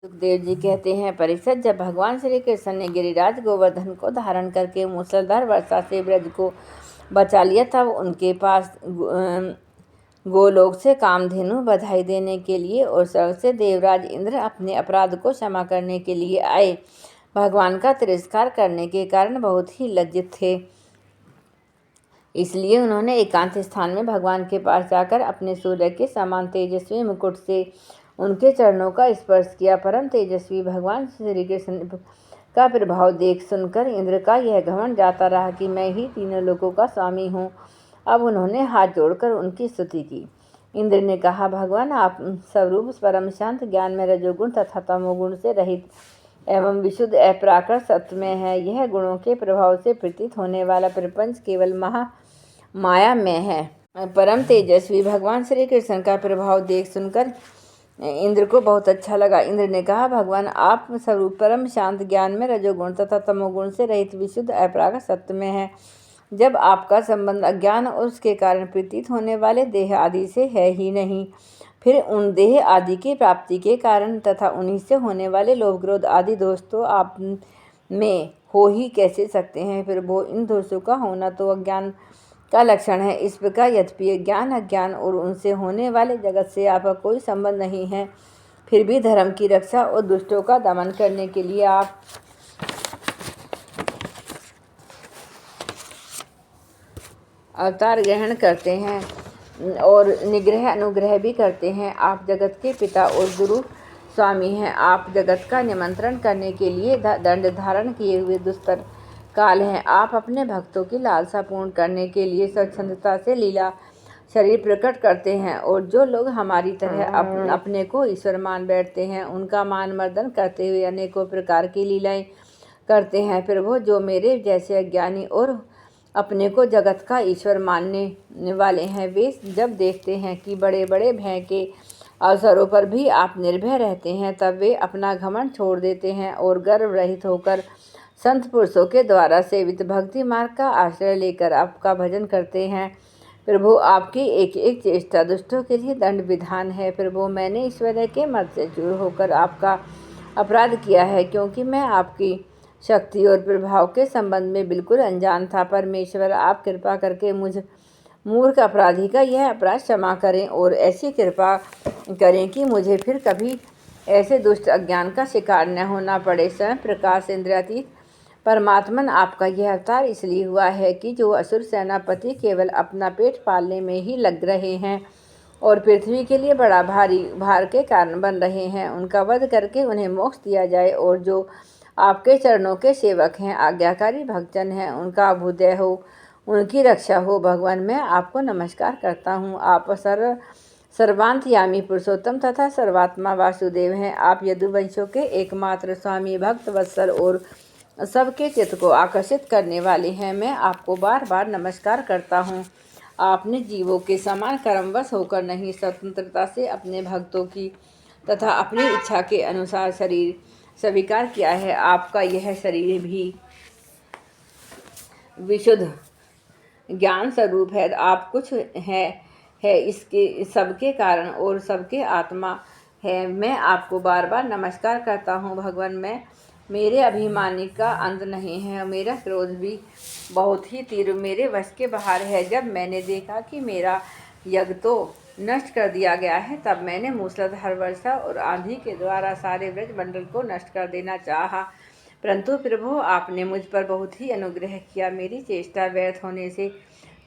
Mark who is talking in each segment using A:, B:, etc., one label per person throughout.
A: सुखदेव जी कहते हैं, परीक्षित, जब भगवान श्री कृष्ण ने गिरिराज गोवर्धन को धारण करके मूसलाधार वर्षा से ब्रज को बचा लिया, तब उनके पास गोलोक से कामधेनु बधाई देने के लिए और स्वर्ग से देवराज इंद्र अपने अपराध को क्षमा करने के लिए आए। भगवान का तिरस्कार करने के कारण बहुत ही लज्जित थे, इसलिए उन्होंने एकांत स्थान में भगवान के पास जाकर अपने सूर्य के समान तेजस्वी मुकुट से उनके चरणों का स्पर्श किया। परम तेजस्वी भगवान श्री कृष्ण का प्रभाव देख सुनकर इंद्र का यह घमंड जाता रहा कि मैं ही तीनों लोकों का स्वामी हूँ। अब उन्होंने हाथ जोड़कर उनकी स्तुति की। इंद्र ने कहा, भगवान, आप स्वरूप परम शांत, ज्ञान में रजोगुण तथा तमोगुण से रहित एवं विशुद्ध अपराकृत सत्व में है। यह गुणों के प्रभाव से प्रतीत होने वाला प्रपंच केवल माया में है। परम तेजस्वी भगवान श्री कृष्ण का प्रभाव देख सुनकर इंद्र को बहुत अच्छा लगा। इंद्र ने कहा, भगवान, आप स्वरूप परम शांत, ज्ञान में रजोगुण तथा तमोगुण से रहित विशुद्ध अपराकृत सत्व में है। जब आपका संबंध अज्ञान और उसके कारण प्रतीत होने वाले देह आदि से है ही नहीं, फिर उन देह आदि की प्राप्ति के कारण तथा उन्हीं से होने वाले लोभ क्रोध आदि दोष तो आप में हो ही कैसे सकते हैं। फिर वो इन दोषों का होना तो अज्ञान का लक्षण है। इस प्रकार यद्यपि ज्ञान, अज्ञान और उनसे होने वाले जगत से आपका कोई संबंध नहीं है, फिर भी धर्म की रक्षा और दुष्टों का दमन करने के लिए आप अवतार ग्रहण करते हैं और निग्रह अनुग्रह भी करते हैं। आप जगत के पिता और गुरु स्वामी हैं। आप जगत का निमंत्रण करने के लिए दंड धारण किए हुए दुस्तर काल हैं। आप अपने भक्तों की लालसा पूर्ण करने के लिए स्वच्छंदता से लीला शरीर प्रकट करते हैं, और जो लोग हमारी तरह अपने को ईश्वर मान बैठते हैं, उनका मान मर्दन करते हुए अनेकों प्रकार की लीलाएं करते हैं। फिर वो जो मेरे जैसे अज्ञानी और अपने को जगत का ईश्वर मानने वाले हैं, वे जब देखते हैं कि बड़े बड़े भय के अवसरों पर भी आप निर्भय रहते हैं, तब वे अपना घमंड छोड़ देते हैं और गर्व रहित होकर संत पुरुषों के द्वारा सेवित भक्ति मार्ग का आश्रय लेकर आपका भजन करते हैं। प्रभु, आपकी एक एक चेष्टा दुष्टों के लिए दंड विधान है। प्रभु, मैंने ईश्वर के मत से चूर होकर आपका अपराध किया है, क्योंकि मैं आपकी शक्ति और प्रभाव के संबंध में बिल्कुल अनजान था। परमेश्वर, आप कृपा करके मुझ मूर्ख अपराधी का यह अपराध क्षमा करें और ऐसी कृपा करें कि मुझे फिर कभी ऐसे दुष्ट अज्ञान का शिकार न होना पड़े। स्वयं प्रकाश इंद्रियातीत परमात्मन, आपका यह अवतार इसलिए हुआ है कि जो असुर सेनापति केवल अपना पेट पालने में ही लग रहे हैं और पृथ्वी के लिए बड़ा भारी भार के कारण बन रहे हैं, उनका वध करके उन्हें मोक्ष दिया जाए, और जो आपके चरणों के सेवक हैं, आज्ञाकारी भक्तजन हैं, उनका अभ्युदय हो, उनकी रक्षा हो। भगवान, मैं आपको नमस्कार करता हूँ। आप सर्वांतयामी पुरुषोत्तम तथा सर्वात्मा वासुदेव हैं। आप यदुवंशों के एकमात्र स्वामी, भक्त वत्सल और सबके चित्त को आकर्षित करने वाले हैं। मैं आपको बार बार नमस्कार करता हूँ। आपने जीवों के समान कर्मवश होकर नहीं, स्वतंत्रता से अपने भक्तों की तथा अपनी इच्छा के अनुसार शरीर स्वीकार किया है। आपका यह शरीर भी विशुद्ध ज्ञान स्वरूप है। आप कुछ है इसके सबके कारण और सबके आत्मा है। मैं आपको बार बार नमस्कार करता हूँ। भगवान, मेरे अभिमानी का अंत नहीं है। मेरा क्रोध भी बहुत ही तीव्र मेरे वश के बाहर है। जब मैंने देखा कि मेरा यज्ञ तो नष्ट कर दिया गया है, तब मैंने मूसलाधार वर्षा और आंधी के द्वारा सारे ब्रज मंडल को नष्ट कर देना चाहा, परंतु प्रभु, आपने मुझ पर बहुत ही अनुग्रह किया। मेरी चेष्टा व्यर्थ होने से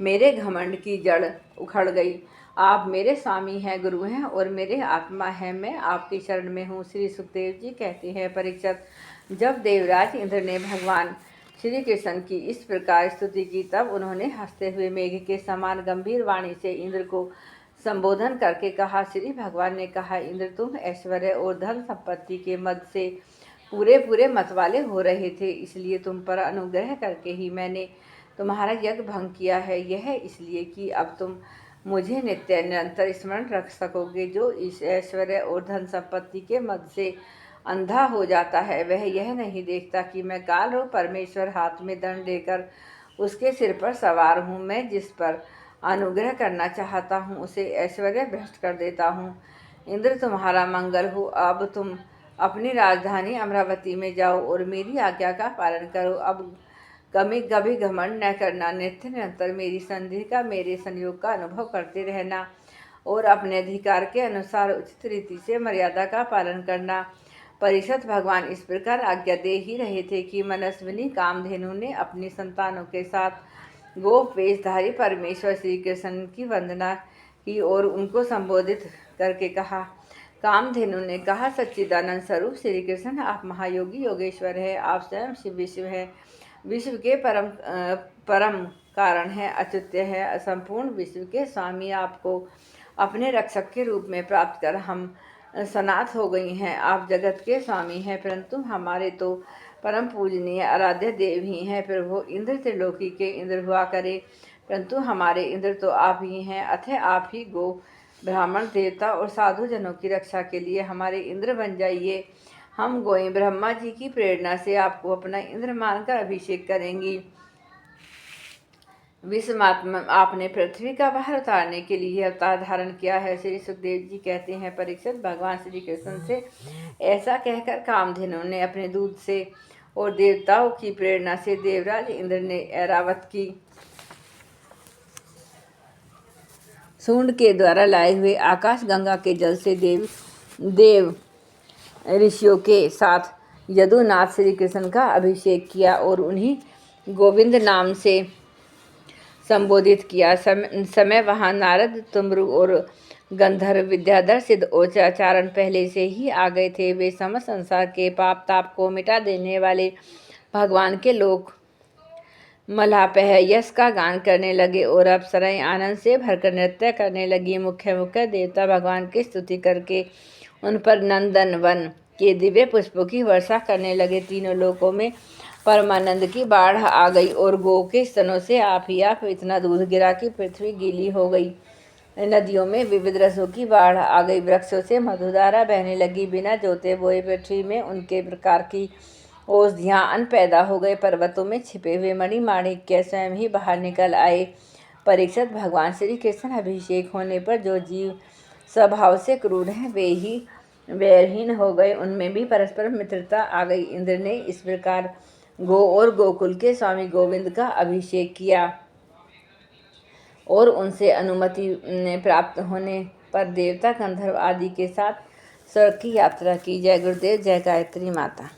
A: मेरे घमंड की जड़ उखड़ गई। आप मेरे स्वामी हैं, गुरु हैं और मेरे आत्मा हैं। मैं आपकी शरण में हूँ। श्री सुखदेव जी कहते हैं, परीक्षित, जब देवराज इंद्र ने भगवान श्री कृष्ण की इस प्रकार स्तुति की, तब उन्होंने हंसते हुए मेघ के समान गंभीर वाणी से इंद्र को संबोधन करके कहा। श्री भगवान ने कहा, इंद्र, तुम ऐश्वर्य और धन संपत्ति के मद से पूरे मतवाले हो रहे थे, इसलिए तुम पर अनुग्रह करके ही मैंने तुम्हारा यज्ञ भंग किया है। यह इसलिए कि अब तुम मुझे नित्य निरंतर स्मरण रख सकोगे। जो इस ऐश्वर्य और धन संपत्ति के मद से अंधा हो जाता है, वह यह नहीं देखता कि मैं काल रूप परमेश्वर हाथ में दंड लेकर उसके सिर पर सवार हूँ। मैं जिस पर अनुग्रह करना चाहता हूँ, उसे ऐश्वर्य भ्रष्ट कर देता हूँ। इंद्र, तुम्हारा मंगल हो। अब तुम अपनी राजधानी अमरावती में जाओ और मेरी आज्ञा का पालन करो। अब कभी कभी घमंड न करना, नित्य निरंतर मेरी संधि का, मेरे संयोग का अनुभव करते रहना और अपने अधिकार के अनुसार उचित रीति से मर्यादा का पालन करना। परीक्षित, भगवान इस प्रकार आज्ञा दे ही रहे थे कि मनस्विनी कामधेनु ने अपनी संतानों के साथ गोप वेशधारी परमेश्वर श्री कृष्ण की वंदना की और उनको संबोधित करके कहा। कामधेनु ने कहा, सच्चिदानंद स्वरूप श्री कृष्ण, आप महायोगी योगेश्वर है, आप स्वयं शिव विश्व है, विश्व के परम कारण है, अच्युत्य है, असंपूर्ण विश्व के स्वामी। आपको अपने रक्षक के रूप में प्राप्त कर हम सनाथ हो गई हैं। आप जगत के स्वामी हैं, परंतु हमारे तो परम पूजनीय आराध्य देव ही हैं। प्रभु, इंद्र त्रिलोकी के इंद्र हुआ करे, परंतु हमारे इंद्र तो आप ही हैं। अतः आप ही गो ब्राह्मण, देवता और साधु जनों की रक्षा के लिए हमारे इंद्र बन जाइए। हम गोएं ब्रह्मा जी की प्रेरणा से आपको अपना इंद्र मानकर अभिषेक करेंगी। विश्वमात्मा, आपने पृथ्वी का भार उतारने के लिए अवतार धारण किया है। श्री सुखदेव जी कहते हैं, परीक्षित, भगवान श्री कृष्ण से ऐसा कहकर कामधेनु ने अपने दूध से और देवताओं की प्रेरणा से देवराज इंद्र ने ऐरावत की सूंड के द्वारा लाए हुए आकाश गंगा के जल से देव ऋषियों के साथ यदुनाथ श्री कृष्ण का अभिषेक किया और उन्हीं गोविंद नाम से संबोधित किया। समय वहाँ नारद, तुमरु और गंधर्व, विद्याधर, सिद्ध और आचारण पहले से ही आ गए थे। वे समस्त संसार के पाप ताप को मिटा देने वाले भगवान के लोक मलापह यश का गान करने लगे और अप्सराएं आनंद से भरकर नृत्य करने लगी। मुख्य देवता भगवान की स्तुति करके उन पर नंदन वन के दिव्य पुष्पों की वर्षा करने लगे। तीनों लोकों में परमानंद की बाढ़ आ गई और गो के स्तनों से आप ही आप इतना दूध गिरा कि पृथ्वी गीली हो गई। नदियों में विविध रसों की बाढ़ आ गई, वृक्षों से मधुधारा बहने लगी। बिना जोते बोए पृथ्वी में उनके प्रकार की औषधियाँ अन्न पैदा हो गए। पर्वतों में छिपे हुए मणि माणिक्य स्वयं ही बाहर निकल आए। परीक्षित, भगवान श्री कृष्ण अभिषेक होने पर जो जीव स्वभाव से क्रूर हैं वे ही वैरहीन हो गए, उनमें भी परस्पर मित्रता आ गई। इंद्र ने इस प्रकार गो और गोकुल के स्वामी गोविंद का अभिषेक किया और उनसे अनुमति प्राप्त होने पर देवता, गंधर्व आदि के साथ स्वर्ग की यात्रा की। जय गुरुदेव, जय गायत्री माता।